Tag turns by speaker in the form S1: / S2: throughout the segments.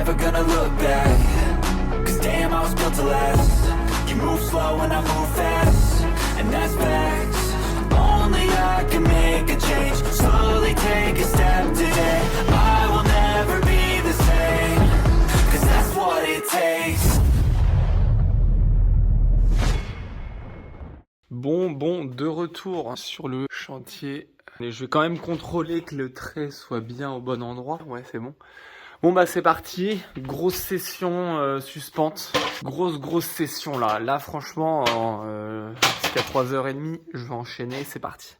S1: never gonna look back. Cause damn, I was built to last. You move slow and I move fast, and that's facts. Only I can make a change. Slowly take a step today. I will never be the same. Cause that's what it takes.
S2: Bon, de retour sur le chantier. Et je vais quand même contrôler que le trait soit bien au bon endroit. Ouais, c'est bon. Bon bah c'est parti, grosse session suspente, grosse session là. Là franchement, jusqu'à 3h30, je vais enchaîner, c'est parti.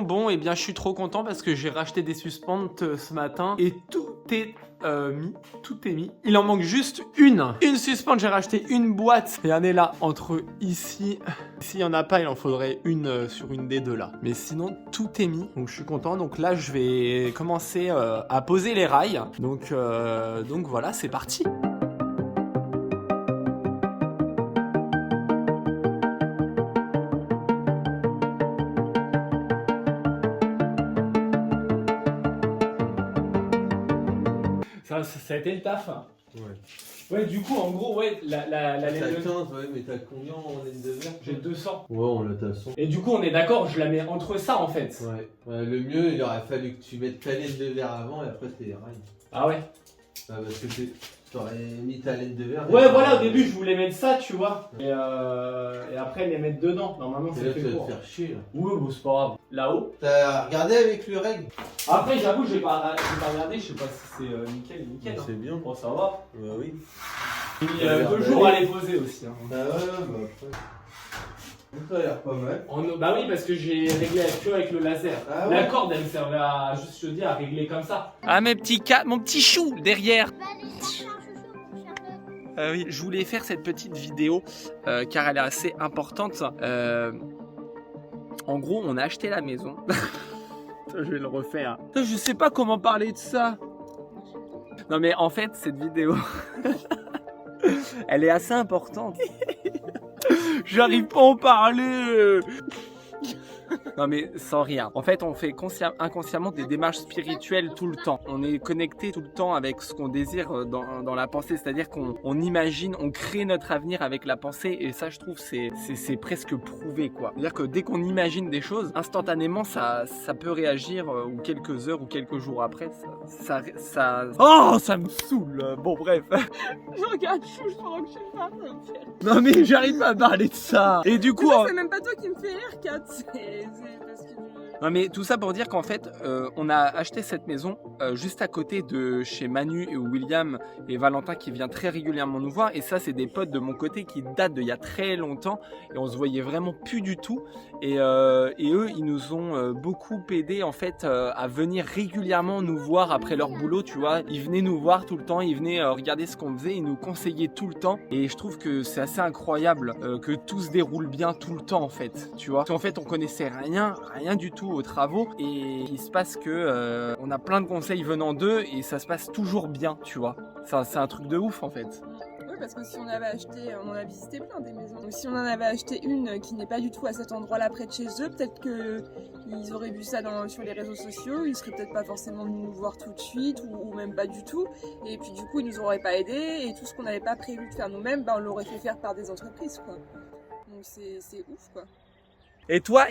S2: Bon, et bien je suis trop content parce que j'ai racheté des suspentes ce matin et tout est mis. Il en manque juste une suspente. J'ai racheté une boîte et elle est là entre ici. S'il y en a pas, il en faudrait une sur une des deux là. Mais sinon tout est mis. Donc je suis content. Donc là je vais commencer à poser les rails. Donc voilà, c'est parti. Ça a été le taf. Ouais, du coup, en gros, ouais, la laine de verre.
S3: Ouais, mais t'as combien en laine de verre?
S2: J'ai 200.
S3: Ouais, on l'a t'as 100.
S2: Et du coup, on est d'accord, je la mets entre ça en fait.
S3: Ouais, le mieux, il aurait fallu que tu mettes ta laine de verre avant et après tes rails.
S2: Ah ouais?
S3: Parce que t'aurais mis ta laine de verre.
S2: Ouais, voilà, au début, je voulais mettre ça, tu vois. Et après, les mettre dedans. Normalement, c'est
S3: là,
S2: fait
S3: tu vas
S2: pour.
S3: te faire chier là.
S2: Ouais, bon, c'est pas grave. Là-haut.
S3: T'as regardé avec le règle?
S2: Après, j'avoue, j'ai pas regardé, je sais pas si c'est nickel. Hein.
S3: C'est bien.
S2: Bon, ça va.
S3: Bah oui.
S2: J'ai mis 2 jours à les poser aussi. Hein.
S3: Bah ouais, bah après. Ça a l'air pas mal.
S2: Bah oui, parce que j'ai réglé que avec le laser.
S3: Ah ouais.
S2: La corde, elle me servait à, juste, je te dis, à régler comme ça. Ah, mon petit chou derrière. Oui, je voulais faire cette petite vidéo car elle est assez importante. En gros, on a acheté la maison. Je vais le refaire. Je sais pas comment parler de ça. Non mais en fait, cette vidéo, elle est assez importante. J'arrive pas à en parler. Non mais sans rien. En fait, on fait inconsciemment des démarches spirituelles tout le temps. On est connecté tout le temps avec ce qu'on désire dans la pensée. C'est-à-dire qu'on imagine, on crée notre avenir avec la pensée. Et ça, je trouve, c'est presque prouvé, quoi. C'est-à-dire que dès qu'on imagine des choses, instantanément, ça peut réagir ou quelques heures ou quelques jours après. Oh, ça me saoule. Bon, bref. Je regarde Chou, je sens que je suis pas. Non mais j'arrive pas à parler de ça. Et du coup...
S4: C'est même pas toi qui me fais rire, Kat. Parce que...
S2: Non mais tout ça pour dire qu'en fait, on a acheté cette maison juste à côté de chez Manu et William et Valentin qui vient très régulièrement nous voir. Et ça, c'est des potes de mon côté qui datent d'il y a très longtemps et on se voyait vraiment plus du tout. Et eux, ils nous ont beaucoup aidé en fait à venir régulièrement nous voir après leur boulot, tu vois. Ils venaient nous voir tout le temps, ils venaient regarder ce qu'on faisait, ils nous conseillaient tout le temps. Et je trouve que c'est assez incroyable que tout se déroule bien tout le temps en fait, tu vois. Parce qu'en fait, on connaissait rien du tout aux travaux et il se passe que on a plein de conseils venant d'eux et ça se passe toujours bien, tu vois. C'est un truc de ouf en fait.
S4: Oui, parce que si on avait acheté, on en a visité plein des maisons. Donc si on en avait acheté une qui n'est pas du tout à cet endroit-là près de chez eux, peut-être qu'ils auraient vu ça sur les réseaux sociaux, ils seraient peut-être pas forcément venus nous voir tout de suite ou même pas du tout. Et puis du coup, ils nous auraient pas aidés et tout ce qu'on n'avait pas prévu de faire nous-mêmes, on l'aurait fait faire par des entreprises, quoi. Donc c'est ouf, quoi.
S2: Et toi,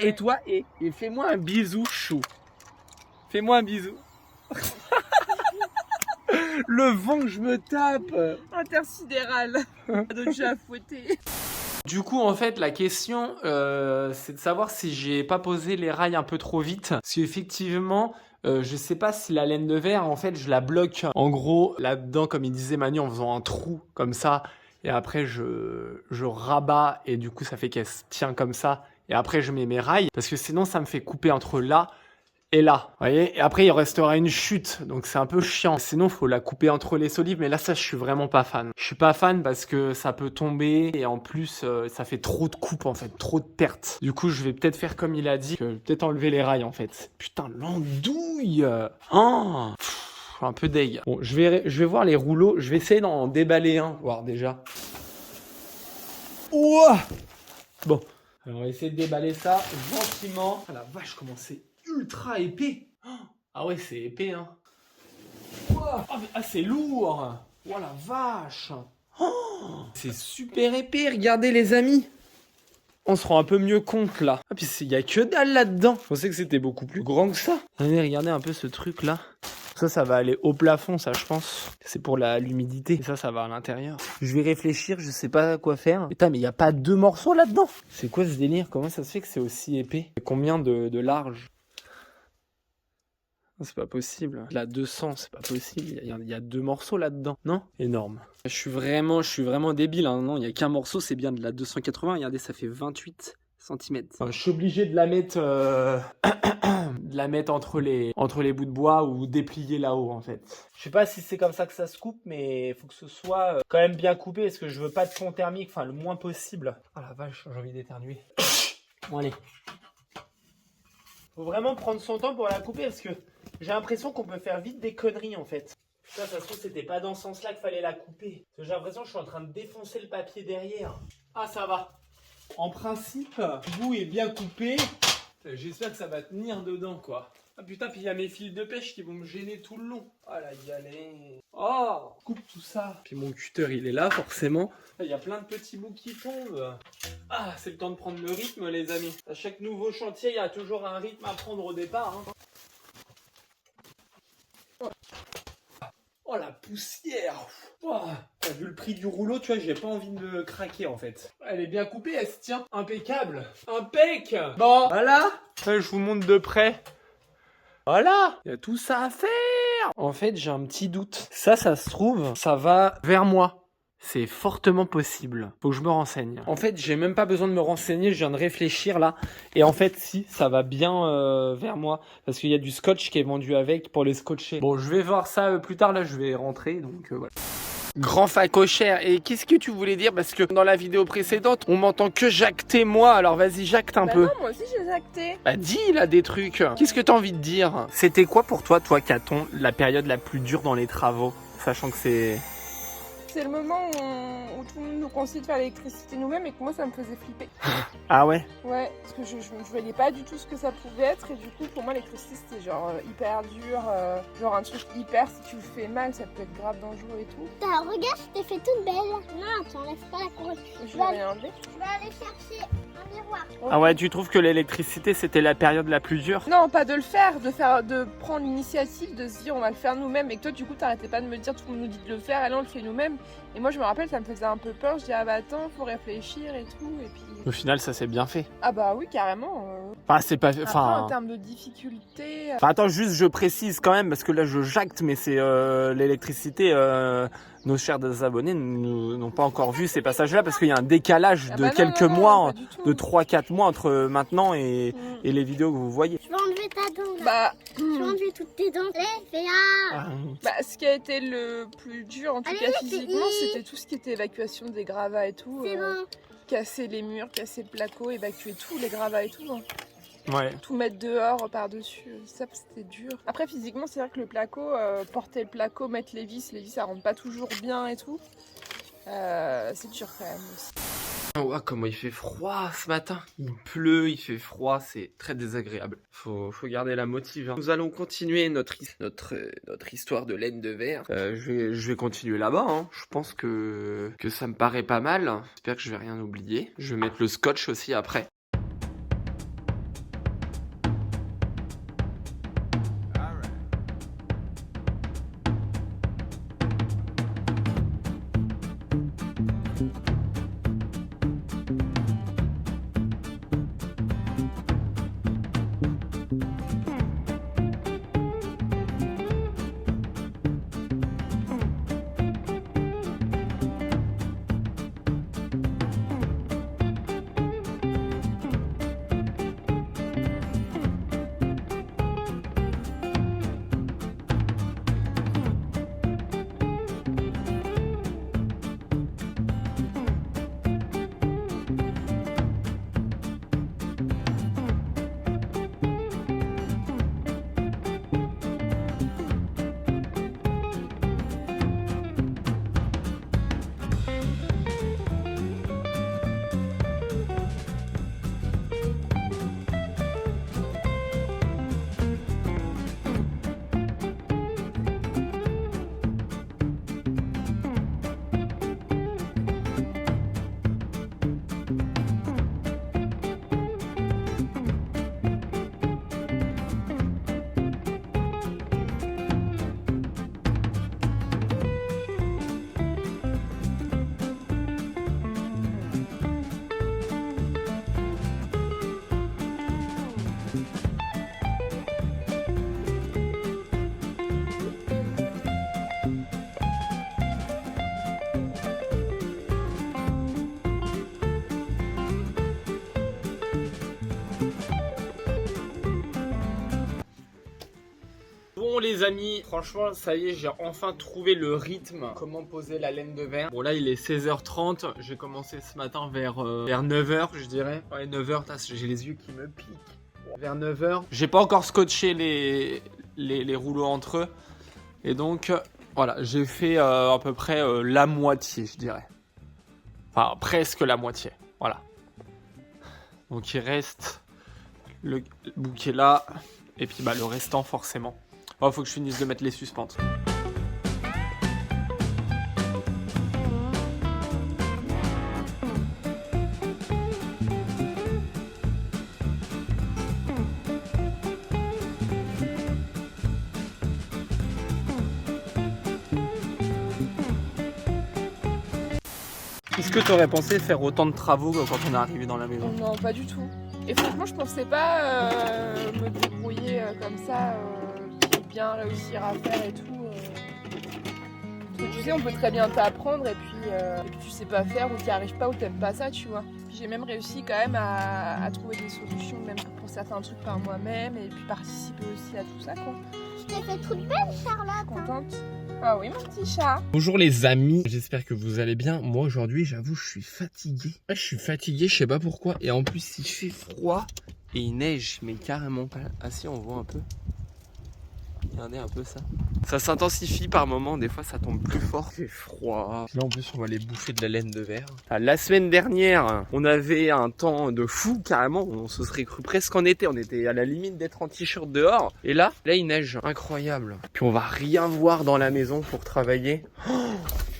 S2: et fais-moi un bisou chou. Fais-moi un bisou. Le vent que je me tape.
S4: Intersidéral. Donc j'ai à fouetter.
S2: Du coup, en fait, la question, c'est de savoir si j'ai pas posé les rails un peu trop vite. Parce qu'effectivement, je sais pas si la laine de verre, en fait, je la bloque. En gros, là-dedans, comme il disait Manu, en faisant un trou comme ça. Et après, je rabats et du coup, ça fait qu'elle se tient comme ça. Et après, je mets mes rails parce que sinon, ça me fait couper entre là et là. Vous voyez? Et après, il restera une chute. Donc, c'est un peu chiant. Sinon, il faut la couper entre les solives. Mais là, ça, je suis vraiment pas fan. Je suis pas fan parce que ça peut tomber. Et en plus, ça fait trop de coupes, en fait. Trop de pertes. Du coup, je vais peut-être faire comme il a dit. Peut-être enlever les rails, en fait. Putain, l'andouille. Oh. un peu deg. Bon, je vais voir les rouleaux. Je vais essayer d'en déballer un, voir déjà. Ouah. Bon, alors on va essayer de déballer ça gentiment. Ah la vache, comment c'est ultra épais. Ah ouais, c'est épais, hein. Ouah. Ah, c'est lourd. Oh la vache. Oh, c'est super épais, regardez les amis. On se rend un peu mieux compte là. Ah puis il y a que dalle là-dedans. Je pensais que c'était beaucoup plus grand que ça. Regardez un peu ce truc là. Ça va aller au plafond, ça je pense. C'est pour l'humidité. Et ça va à l'intérieur. Je vais réfléchir, je sais pas quoi faire. Putain, mais il n'y a pas 2 morceaux là-dedans. C'est quoi ce délire? Comment ça se fait que c'est aussi épais? Combien de large? C'est pas possible. Là, 200, c'est pas possible. Il y a 2 morceaux là-dedans. Non? Énorme. Je suis vraiment débile. Hein. Non, il n'y a qu'un morceau, c'est bien de la 280. Regardez, ça fait 28 cm. Enfin, je suis obligé de la mettre, entre les bouts de bois ou déplier là-haut, en fait. Je sais pas si c'est comme ça que ça se coupe, mais il faut que ce soit quand même bien coupé parce que je veux pas de fond thermique, enfin le moins possible. Ah la vache, j'ai envie d'éternuer. Bon, allez. Faut vraiment prendre son temps pour la couper parce que j'ai l'impression qu'on peut faire vite des conneries en fait. Putain, ça se trouve, c'était pas dans ce sens-là qu'il fallait la couper. Parce que j'ai l'impression que je suis en train de défoncer le papier derrière. Ah, ça va. En principe, le bout est bien coupé. J'espère que ça va tenir dedans, quoi. Ah putain, puis il y a mes fils de pêche qui vont me gêner tout le long. Oh la galère. Oh, coupe tout ça. Puis mon cutter, il est là, forcément. Il y a plein de petits bouts qui tombent. Ah, c'est le temps de prendre le rythme, les amis. À chaque nouveau chantier, il y a toujours un rythme à prendre au départ. Hein. Oh la poussière. Oh, t'as vu le prix du rouleau, tu vois, j'ai pas envie de le craquer en fait. Elle est bien coupée, elle se tient. Impeccable. Impec. Bon, voilà. Je vous montre de près. Voilà. Il y a tout ça à faire. En fait, j'ai un petit doute. Ça se trouve, ça va vers moi. C'est fortement possible. Faut que je me renseigne. En fait, j'ai même pas besoin de me renseigner, je viens de réfléchir là. Et en fait, si, ça va bien vers moi. Parce qu'il y a du scotch qui est vendu avec pour les scotcher. Bon, je vais voir ça plus tard. Là, je vais rentrer. Donc voilà. Grand facochère. Et qu'est-ce que tu voulais dire? Parce que dans la vidéo précédente, on m'entend que jacter moi. Alors vas-y, jacte un peu.
S4: Non, moi aussi j'ai jacté.
S2: Bah dis là des trucs. Qu'est-ce que t'as envie de dire? C'était quoi pour toi, Caton, la période la plus dure dans les travaux? Sachant que c'est...
S4: C'est le moment où tout le monde nous conseille de faire l'électricité nous-mêmes et que moi ça me faisait flipper.
S2: Ah ouais?
S4: Ouais, parce que je voyais pas du tout ce que ça pouvait être et du coup pour moi l'électricité c'était genre hyper dur, genre un truc hyper, si tu le fais mal ça peut être grave dangereux et tout.
S5: Regarde, je t'ai fait toute belle. Non, tu enlèves pas la couronne.
S4: Je vais rien enlever.
S5: Je vais aller chercher un miroir.
S2: Ah ouais, tu trouves que l'électricité c'était la période la plus dure?
S4: Non, pas de le faire, de prendre l'initiative, de se dire on va le faire nous-mêmes et que toi du coup t'arrêtais pas de me dire tout le monde nous dit de le faire et là on le fait nous-mêmes. Et moi je me rappelle ça me faisait un peu peur, je dis ah bah attends faut réfléchir et tout et puis...
S2: Au final ça s'est bien fait.
S4: Ah bah oui carrément.
S2: Enfin c'est pas...
S4: Après en termes de difficulté...
S2: Enfin attends juste je précise quand même parce que là je jacte mais c'est l'électricité... Nos chers abonnés n'ont pas encore vu ces passages-là parce qu'il y a un décalage de quelques mois, de 3-4 mois entre maintenant et les vidéos que vous voyez.
S5: Je vais enlever ta dent là.
S4: Bah,
S5: Je vais enlever toutes tes dents. Allez,
S4: bah, ce qui a été le plus dur en tout cas physiquement, c'était tout ce qui était évacuation des gravats et tout.
S5: c'est bon.
S4: Casser les murs, casser le placo, évacuer tous les gravats et tout. Hein.
S2: Ouais.
S4: Tout mettre dehors par-dessus, ça c'était dur. Après physiquement c'est vrai que le placo, porter le placo, mettre les vis ça rentre pas toujours bien et tout. C'est dur quand même aussi.
S2: Oh, comment il fait froid ce matin. Il pleut, il fait froid, c'est très désagréable. Faut garder la motive. Hein. Nous allons continuer notre histoire de laine de verre. Je vais continuer là-bas. Hein. Je pense que ça me paraît pas mal. J'espère que je vais rien oublier. Je vais mettre le scotch aussi après. Bon les amis, franchement ça y est, j'ai enfin trouvé le rythme. Comment poser la laine de verre. Bon là il est 16h30, j'ai commencé ce matin vers 9h je dirais. Ouais 9h, j'ai les yeux qui me piquent. Vers 9h. J'ai pas encore scotché les rouleaux entre eux. Et donc voilà, j'ai fait à peu près la moitié je dirais. Enfin presque la moitié, voilà. Donc il reste le bouquet là. Et puis bah le restant forcément. Oh, faut que je finisse de mettre les suspentes. Est-ce que tu aurais pensé faire autant de travaux quand on est arrivé dans la maison?
S4: Non, pas du tout. Et franchement, je pensais pas me débrouiller comme ça, bien réussir à faire et tout. Parce que tu sais, on peut très bien t'apprendre et puis tu sais pas faire ou tu n'y arrives pas ou t'aimes pas ça, tu vois. Puis j'ai même réussi quand même à trouver des solutions, même pour certains trucs par moi-même et puis participer aussi à tout ça, quoi.
S5: Je t'ai fait toute belle, Charlotte.
S4: Contente? Ah oui, mon petit chat.
S2: Bonjour les amis, j'espère que vous allez bien. Moi aujourd'hui, j'avoue, je suis fatigué. Ouais, je suis fatigué, je sais pas pourquoi. Et en plus, il fait froid et il neige, mais carrément pas. Ah si, on voit un peu. Regardez un peu ça. Ça s'intensifie par moments, des fois ça tombe plus fort. Il fait froid. Là en plus on va aller bouffer de la laine de verre. La semaine dernière, on avait un temps de fou carrément. On se serait cru presque en été. On était à la limite d'être en t-shirt dehors. Et là il neige. Incroyable. Puis on va rien voir dans la maison pour travailler.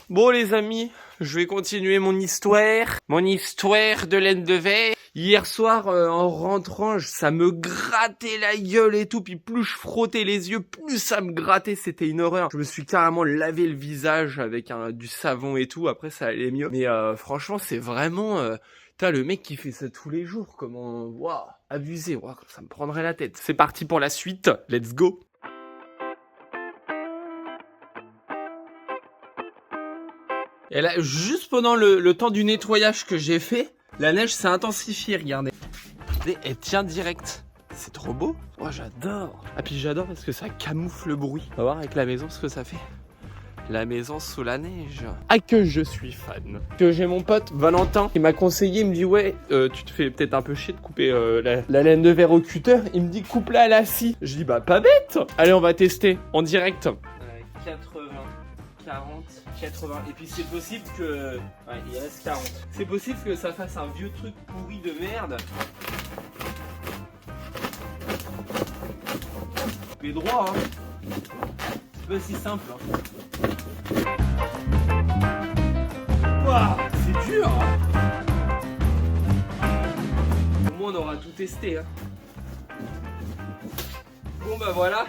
S2: Bon les amis, je vais continuer mon histoire de laine de verre. Hier soir, en rentrant, ça me grattait la gueule et tout. Puis plus je frottais les yeux, plus ça me grattait. C'était une horreur. Je me suis carrément lavé le visage avec du savon et tout. Après, ça allait mieux. Mais franchement, c'est vraiment... T'as le mec qui fait ça tous les jours. Comment... Waouh, abusé. Waouh, ça me prendrait la tête. C'est parti pour la suite. Let's go. Et là, juste pendant le temps du nettoyage que j'ai fait, la neige s'est intensifiée, regardez. Elle tient direct. C'est trop beau. Oh, j'adore. Ah, puis j'adore parce que ça camoufle le bruit. On va voir avec la maison ce que ça fait. La maison sous la neige. Ah, que je suis fan. Que j'ai mon pote Valentin qui m'a conseillé. Il me dit, ouais, tu te fais peut-être un peu chier de couper la laine de verre au cutter. Il me dit, coupe-la à la scie. Je dis, bah, pas bête. Allez, on va tester en direct. 80, 40, 80. Et puis c'est possible que... Ouais, il reste 40. C'est possible que ça fasse un vieux truc pourri de merde. Mais droit, hein. C'est pas si simple, hein. Waouh, c'est dur, hein. Au moins on aura tout testé, hein. Bon bah voilà.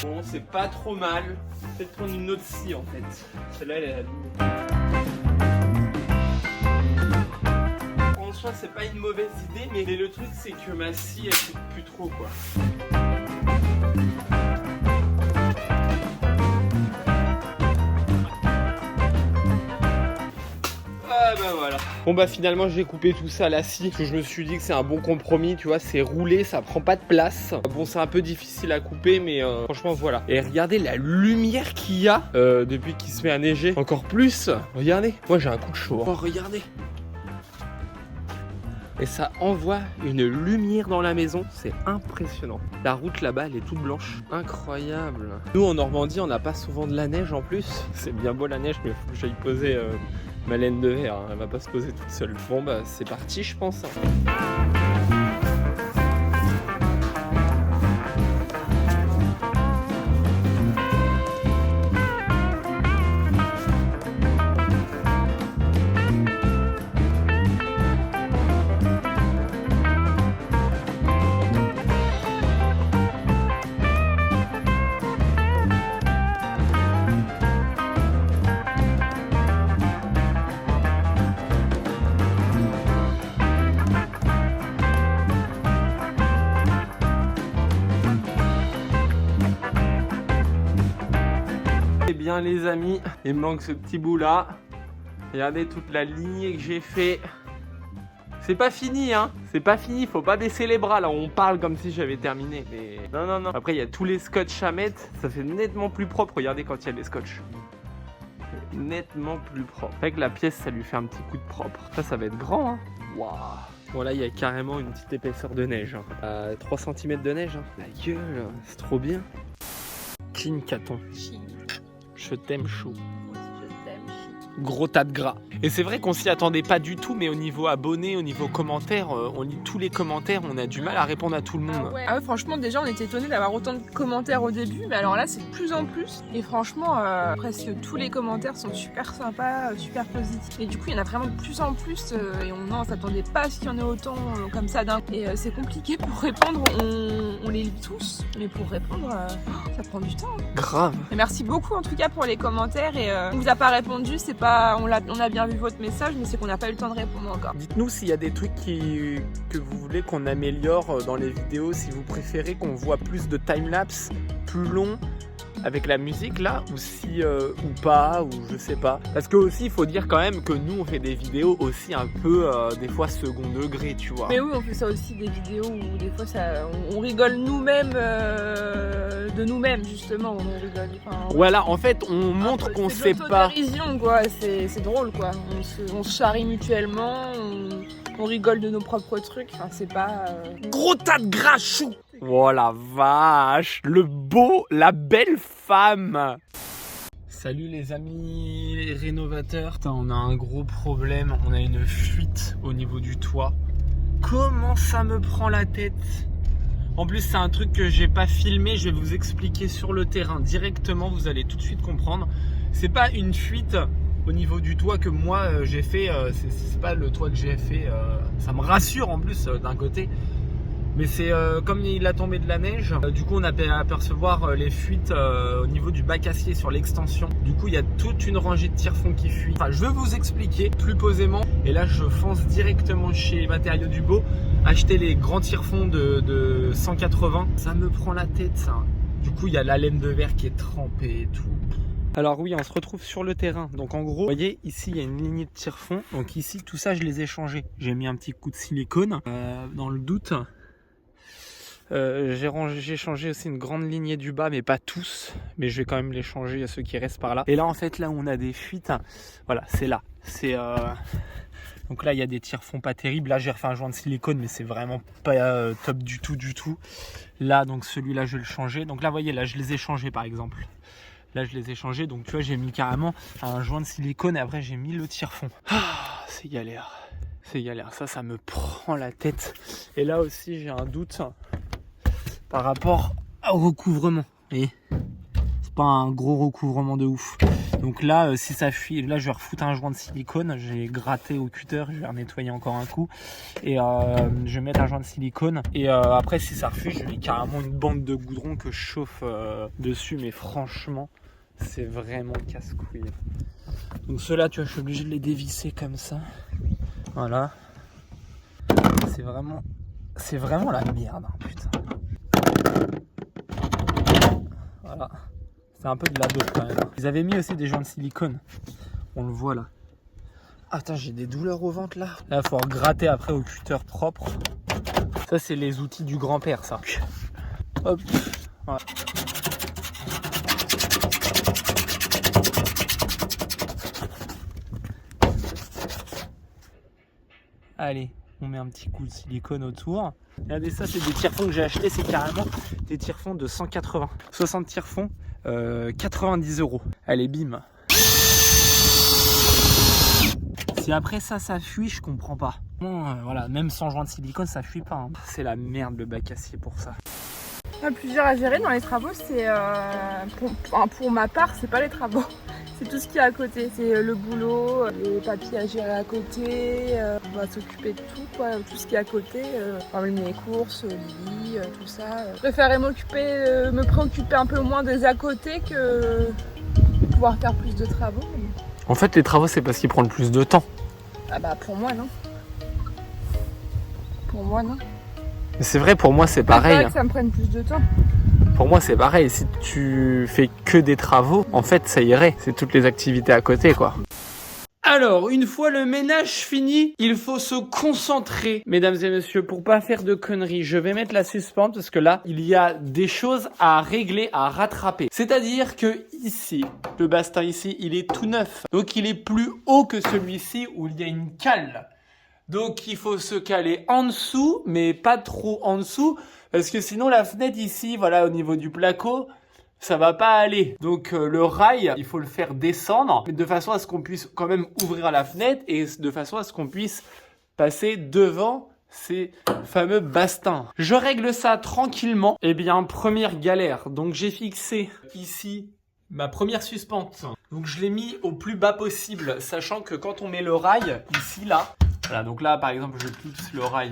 S2: Bon, c'est pas trop mal. Peut-être prendre une autre scie en fait. Celle-là, elle est à la limite. En soi, c'est pas une mauvaise idée, mais le truc, c'est que ma scie, elle coûte plus trop quoi. Ah bah voilà. Bon bah finalement j'ai coupé tout ça à la scie parce que je me suis dit que c'est un bon compromis, tu vois, c'est roulé, ça prend pas de place. Bon c'est un peu difficile à couper mais franchement voilà. Et regardez la lumière qu'il y a depuis qu'il se met à neiger. Encore plus, regardez, moi j'ai un coup de chaud. Hein. Oh regardez. Et ça envoie une lumière dans la maison, c'est impressionnant. La route là-bas elle est toute blanche, incroyable. Nous en Normandie on n'a pas souvent de la neige en plus. C'est bien beau la neige mais il faut que j'aille poser... ma laine de verre, hein, elle va pas se poser toute seule. Bon bah c'est parti je pense. Bien les amis, il me manque ce petit bout là. Regardez toute la lignée que j'ai fait. C'est pas fini, hein. C'est pas fini, faut pas baisser les bras là. On parle comme si j'avais terminé. Mais non, non, non. Après, il y a tous les scotch à mettre. Ça fait nettement plus propre. Regardez quand il y a les scotch. Nettement plus propre. Avec la pièce, ça lui fait un petit coup de propre. Ça va être grand, hein. Waouh. Voilà, il y a carrément une petite épaisseur de neige. Hein. 3 cm de neige. Hein. La gueule, c'est trop bien. King Caton. Je t'aime chaud. Gros tas de gras. Et c'est vrai qu'on s'y attendait pas du tout, mais au niveau abonnés, au niveau commentaires, on lit tous les commentaires, on a du mal à répondre à tout le monde.
S4: Ah ouais, franchement, déjà on était étonnés d'avoir autant de commentaires au début, mais alors là c'est de plus en plus. Et franchement, presque tous les commentaires sont super sympas, super positifs. Et du coup, il y en a vraiment de plus en plus, et on s'attendait pas à ce qu'il y en ait autant comme ça d'un coup. Et c'est compliqué pour répondre, on les lit tous, mais pour répondre, ça prend du temps.
S2: Grave.
S4: Et merci beaucoup en tout cas pour les commentaires, et on vous a pas répondu, c'est pas, on a bien vu votre message, mais c'est qu'on n'a pas eu le temps de répondre encore.
S2: Dites-nous s'il y a des trucs que vous voulez qu'on améliore dans les vidéos, si vous préférez qu'on voit plus de timelapse, plus long, avec la musique là, ou si ou pas, ou je sais pas. Parce que aussi il faut dire quand même que nous on fait des vidéos aussi un peu des fois second degré, tu vois.
S4: Mais oui, on fait ça aussi, des vidéos où des fois on rigole nous-mêmes de nous-mêmes justement, on rigole. Enfin,
S2: voilà, en fait on montre qu'on sait pas.
S4: C'est de l'autodérision quoi, c'est drôle quoi. On se charrie mutuellement, on rigole de nos propres trucs, enfin c'est pas...
S2: Gros tas de gras chou. Oh la vache, le beau, la belle femme. Salut les amis rénovateurs. Putain, on a un gros problème, on a une fuite au niveau du toit. Comment ça me prend la tête? En plus c'est un truc que j'ai pas filmé, je vais vous expliquer sur le terrain directement, vous allez tout de suite comprendre. C'est pas une fuite au niveau du toit que moi j'ai fait, c'est pas le toit que j'ai fait, ça me rassure en plus d'un côté. Mais c'est comme il a tombé de la neige, du coup on a pu apercevoir les fuites au niveau du bac acier sur l'extension. Du coup il y a toute une rangée de tire-fonds qui fuit. Enfin je vais vous expliquer plus posément. Et là je fonce directement chez Matériaux du Beau, acheter les grands tire-fonds de 180. Ça me prend la tête ça. Du coup il y a la laine de verre qui est trempée et tout. Alors oui, on se retrouve sur le terrain. Donc en gros, vous voyez, ici il y a une lignée de tire-fonds. Donc ici tout ça je les ai changés. J'ai mis un petit coup de silicone dans le doute. J'ai changé aussi une grande lignée du bas, mais pas tous, mais je vais quand même les changer à ceux qui restent par là. Et là en fait là où on a des fuites, voilà c'est là, c'est donc là il y a des tire-fonds pas terribles. Là j'ai refait un joint de silicone, mais c'est vraiment pas top du tout. Là donc celui-là je vais le changer. Donc là vous voyez, là je les ai changés par exemple. Là je les ai changés, donc tu vois j'ai mis carrément un joint de silicone et après j'ai mis le tire-fond. Ah, c'est galère, c'est galère, ça me prend la tête. Et là aussi j'ai un doute par rapport au recouvrement. Et c'est pas un gros recouvrement de ouf. Donc là, si ça fuit, là je vais refoutre un joint de silicone. J'ai gratté au cutter, je vais nettoyer encore un coup. Et je vais mettre un joint de silicone. Et après, si ça refuse, je mets carrément une bande de goudron que je chauffe dessus. Mais franchement, c'est vraiment casse-couille. Donc ceux-là, tu vois, je suis obligé de les dévisser comme ça. Voilà. C'est vraiment la merde, hein, putain. Voilà, c'est un peu de la dope quand même. Ils avaient mis aussi des joints de silicone, on le voit là. Attends, j'ai des douleurs au ventre là. Là, il faut gratter après au cutter propre. Ça, c'est les outils du grand-père, ça. Hop. Voilà. Allez, on met un petit coup de silicone autour. Regardez ça, c'est des tire-fonds que j'ai acheté, c'est carrément des tire-fonds de 180. 60 tire-fonds, 90 €. Allez, bim. Si après ça fuit, je comprends pas. Bon, voilà, même sans joint de silicone, ça fuit pas. Hein. C'est la merde le bac acier pour ça.
S4: Plusieurs à gérer dans les travaux, c'est pour ma part, c'est pas les travaux. C'est tout ce qui est à côté, c'est le boulot, les papiers à gérer à côté, on va s'occuper de tout, quoi, tout ce qui est à côté, même les courses, les lits, tout ça. Je préférerais me préoccuper un peu moins des à côté que pouvoir faire plus de travaux.
S2: En fait, les travaux, c'est parce qu'ils prennent plus de temps.
S4: Ah bah pour moi non. Pour moi non.
S2: Mais c'est vrai, pour moi c'est pareil.
S4: C'est vrai que ça me prenne plus de temps.
S2: Pour moi c'est pareil, si tu fais que des travaux, en fait ça irait, c'est toutes les activités à côté quoi. Alors, une fois le ménage fini, il faut se concentrer, mesdames et messieurs, pour pas faire de conneries. Je vais mettre la suspente parce que là, il y a des choses à régler, à rattraper. C'est-à-dire que ici, le bastin ici, il est tout neuf. Donc, il est plus haut que celui-ci où il y a une cale. Donc, il faut se caler en dessous, mais pas trop en dessous, parce que sinon, la fenêtre ici, voilà, au niveau du placo, ça va pas aller. Donc le rail, il faut le faire descendre de façon à ce qu'on puisse quand même ouvrir la fenêtre et de façon à ce qu'on puisse passer devant ces fameux bastins. Je règle ça tranquillement. Eh bien, première galère. Donc j'ai fixé ici ma première suspente. Donc je l'ai mis au plus bas possible, sachant que quand on met le rail ici, là, voilà, donc là par exemple je fixe le rail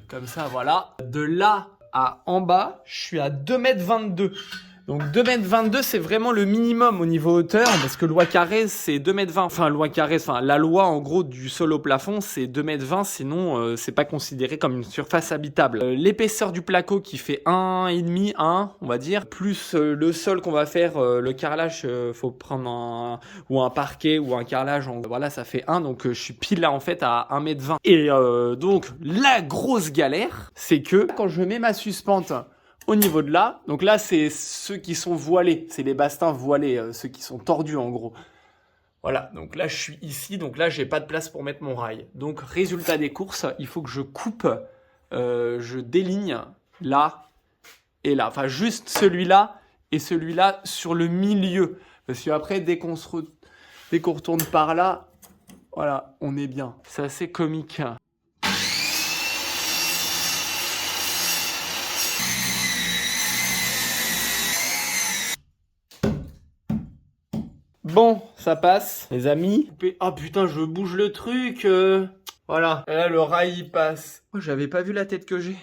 S2: comme ça, voilà. De là à en bas, je suis à 2,22 m. Donc 2,22 m, c'est vraiment le minimum au niveau hauteur, parce que loi Carrez, c'est 2,20 m. Enfin, la loi, en gros, du sol au plafond, c'est 2,20 m, sinon, c'est pas considéré comme une surface habitable. L'épaisseur du placo qui fait 1,5, 1, on va dire, plus le sol qu'on va faire, le carrelage, faut prendre un parquet ou un carrelage, voilà, ça fait 1, donc je suis pile là, en fait, à 1,20 m. Et donc, la grosse galère, c'est que quand je mets ma suspente au niveau de là, donc là c'est ceux qui sont voilés, c'est les bastins voilés, ceux qui sont tordus en gros. Voilà, donc là je suis ici, donc là j'ai pas de place pour mettre mon rail. Donc résultat des courses, il faut que je coupe, je déligne là et là. Enfin juste celui-là et celui-là sur le milieu. Parce qu'après dès qu'on retourne par là, voilà, on est bien. C'est assez comique. Bon, ça passe, les amis. Ah putain, je bouge le truc. Voilà. Et là, le rail, il passe. Oh, j'avais pas vu la tête que j'ai.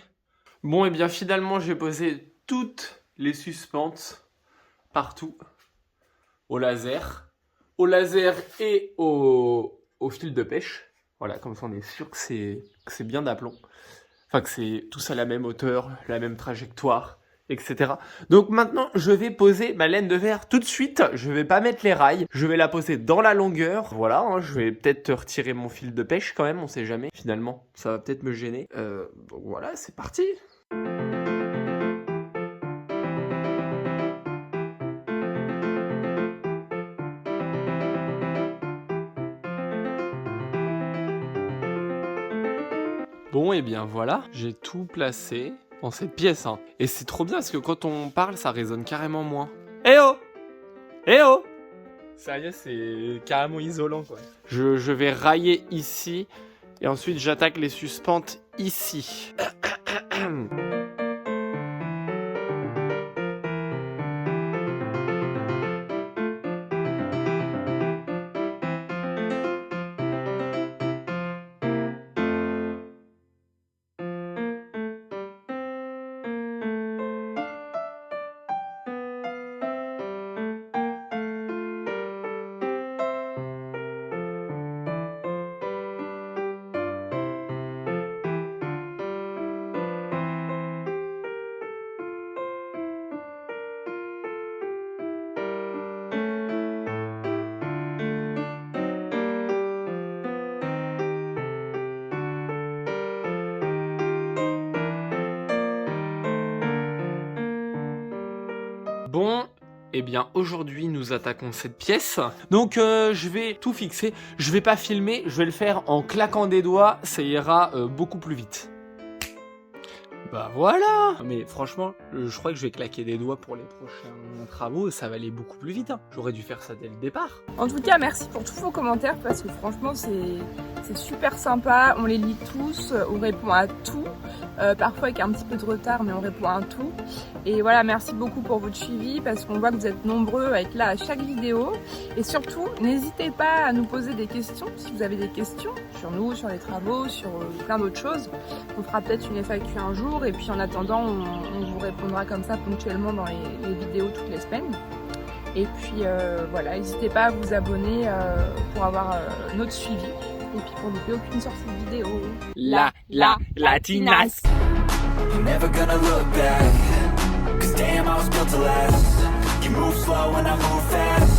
S2: Bon, et bien finalement, j'ai posé toutes les suspentes partout. Au laser. Au laser et au fil de pêche. Voilà, comme ça, on est sûr que c'est bien d'aplomb. Enfin, que c'est tous à la même hauteur, la même trajectoire, etc. Donc maintenant, je vais poser ma laine de verre tout de suite. Je vais pas mettre les rails. Je vais la poser dans la longueur. Voilà, hein, je vais peut-être retirer mon fil de pêche quand même, on sait jamais. Finalement, ça va peut-être me gêner. Donc voilà, c'est parti. Bon, et bien voilà, j'ai tout placé dans cette pièce, hein. Et c'est trop bien parce que quand on parle, ça résonne carrément moins. Eh oh! Eh oh! Sérieux, c'est carrément isolant, quoi. Je vais railler ici et ensuite j'attaque les suspentes ici. Bon, eh bien aujourd'hui nous attaquons cette pièce. Donc je vais tout fixer, je vais pas filmer, je vais le faire en claquant des doigts, ça ira beaucoup plus vite. Bah voilà. Mais franchement, je crois que je vais claquer des doigts pour les prochains travaux, ça va aller beaucoup plus vite, hein. J'aurais dû faire ça dès le départ.
S4: En tout cas, merci pour tous vos commentaires parce que franchement, c'est super sympa. On les lit tous, on répond à tout. Parfois avec un petit peu de retard, mais on répond à tout. Et voilà, merci beaucoup pour votre suivi parce qu'on voit que vous êtes nombreux à être là à chaque vidéo. Et surtout, n'hésitez pas à nous poser des questions si vous avez des questions sur nous, sur les travaux, sur plein d'autres choses. On fera peut-être une FAQ un jour et puis en attendant, on vous répondra comme ça ponctuellement dans les vidéos toutes les semaines. Et puis voilà, n'hésitez pas à vous abonner pour avoir notre suivi. Et puis pour ne louper aucune sortie de vidéo.
S2: La Latinas.
S1: You're never gonna look back, 'cause damn I was built to last. You move slow and I move fast.